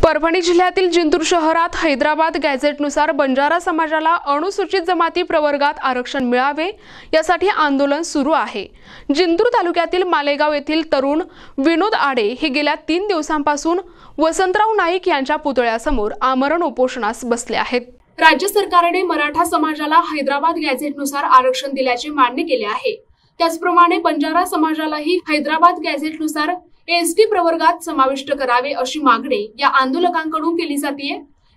परभणी जिल्ह्यातील जिंतूर शहरात हैदराबाद गॅझेटनुसार बंजारा समाजाला अनुसूचित जमाती प्रवर्गात आरक्षण मिळावे यासाठी आंदोलन सुरू आहे। जिंतूर तालुक्यातील मालेगाव येथील तरुण विनोद आडे हे गेल्या 3 दिवसांपासून वसंतराव नाईक यांच्या पुतळ्यासमोर आमरण उपोषणास बसले आहेत। राज्य सरकारने मराठा समाजाला हैदराबाद गॅझेटनुसार आरक्षण दिल्याचे मान्य केले आहे। त्याचप्रमाणे बंजारा समाजालाही हैदराबाद गॅझेटनुसार एसटी प्रवर्गात समाविष्ट करावे अशी मागणी या आंदोलकांकडून केली जाते।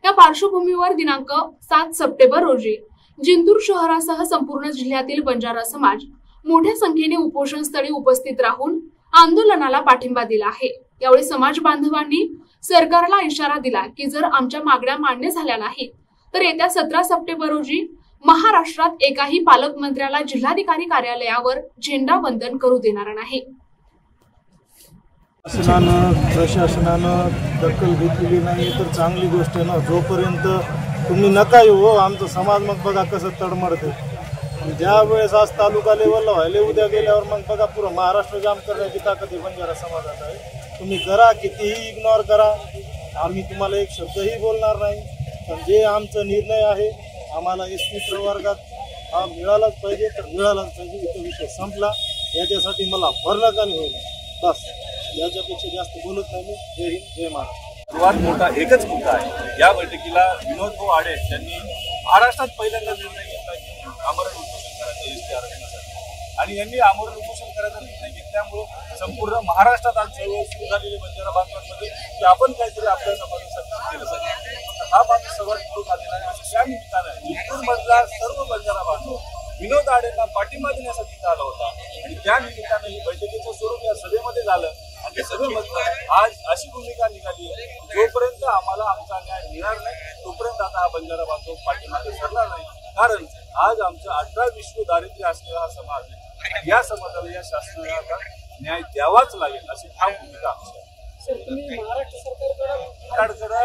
या पार्श्वभूमीवर दिनांक 7 सप्टेंबर रोजी जिंतूर शहरासह संपूर्ण जिल्ह्यातील बंजारा समाज मोठ्या संख्येने उपोषणस्थळी उपस्थित राहून आंदोलनाला पाठिंबा दिला आहे। यावेळी समाज बांधवांनी सरकारला इशारा दिला की जर आमच्या मागण्या मान्य झाल्या नाहीत तर येत्या 17 सप्टेंबर रोजी महाराष्ट्रात एकाही पालकमंत्र्याला जिल्हाधिकारी कार्यालयावर झेंडावंदन करू देणार नाही। प्रशासनानं दखल घेतलेली नाही तर चांगली गोष्ट आहे ना। जोपर्यंत तुम्ही नका येऊ आमचा समाज मग बघा कसं तडमडते। ज्या वेळेस आज तालुका लेवलला व्हायला उद्या गेल्यावर मग बघा पुरं महाराष्ट्र जाम करण्याची ताकद आहे बंजारा समाजात आहे। तुम्ही करा कितीही इग्नोर करा, आम्ही तुम्हाला एक शब्दही बोलणार नाही। पण जे आमचा निर्णय आहे आम्हाला एसटी प्रवर्गात हा मिळालाच पाहिजे तर मिळालाच पाहिजे। इथं विषय संपला। याच्यासाठी मला मरणकाल होईल बस, याच्यापेक्षा जास्त बोलत नाही। जय हिंद जय महाराष्ट्र। सर्वात मोठा एकच मुद्दा आहे या बैठकीला विनोद भाऊ आडे यांनी महाराष्ट्रात पहिल्यांदा निर्णय घेतला की आमरण उपोषण करायचं एसटी आरक्षणासाठी, आणि यांनी आमरण उपोषण करायचा निर्णय घेतल्यामुळे संपूर्ण महाराष्ट्रात आज चळवळ सुरू झालेली बंजारा बांधवांमध्ये की आपण काहीतरी आपल्या समाजासाठी केलं पाहिजे। हा मात्र सर्वात मोठा झालेला आहे। त्या निमित्तानं जिंतूर मधला सर्व बंजारा बांधव विनोद आडेंना पाठिंबा देण्यासाठी इथं आला होता, आणि त्या निमित्तानं ही बैठकीचं स्वरूप या सभेमध्ये झालं। आणि सभेमधून आज अशी भूमिका निघाली आहे, जोपर्यंत आम्हाला आमचा न्याय मिळणार नाही तोपर्यंत आता हा बंजारा बांधव पाठीमागे सरणार नाही। कारण आज आमचं 18 विश्व दारिद्र्य असलेला हा समाज आहे। या समाजाला या शासनाला आता न्याय द्यावाच लागेल अशी ठाम भूमिका आमची आहे। महाराष्ट्र सरकारकडे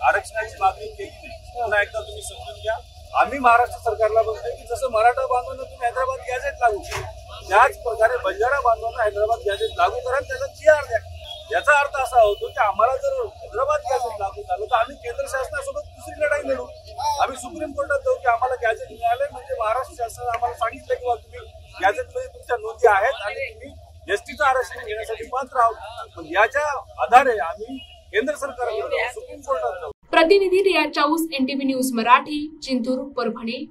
आरक्षणाची मागणी केली नाही। पुन्हा एकदा तुम्ही समजून घ्या, आम्ही महाराष्ट्र सरकारला बोलतोय की जसं मराठा बांधवांना तुम्ही हैदराबाद गॅझेट लागू केलं त्याच प्रकारे बंजारा बांधवांना हैदराबाद गॅझेट लागू करा, त्याचा GR द्या। याचा अर्थ असा होतो की आम्हाला जर हैदराबाद गॅझेट लागू झालं तर आम्ही केंद्र शासनासोबत दुसरी लढाई लढू। आम्ही सुप्रीम कोर्टात जाऊ की आम्हाला गॅझेट मिळाले, म्हणजे महाराष्ट्र शासनाने आम्हाला सांगितलं की तुम्ही गॅझेटमध्ये तुमच्या नोंदी आहेत आणि तुम्ही एसटीचं आरक्षण घेण्यासाठी पात्र आहोत। पण याच्या आधारे आम्ही केंद्र सरकारकडे सुप्रीम कोर्टात जाऊ। प्रतिनिधी रिया चाऊस, NTV न्यूज मराठी, जिंतूर, परभणी।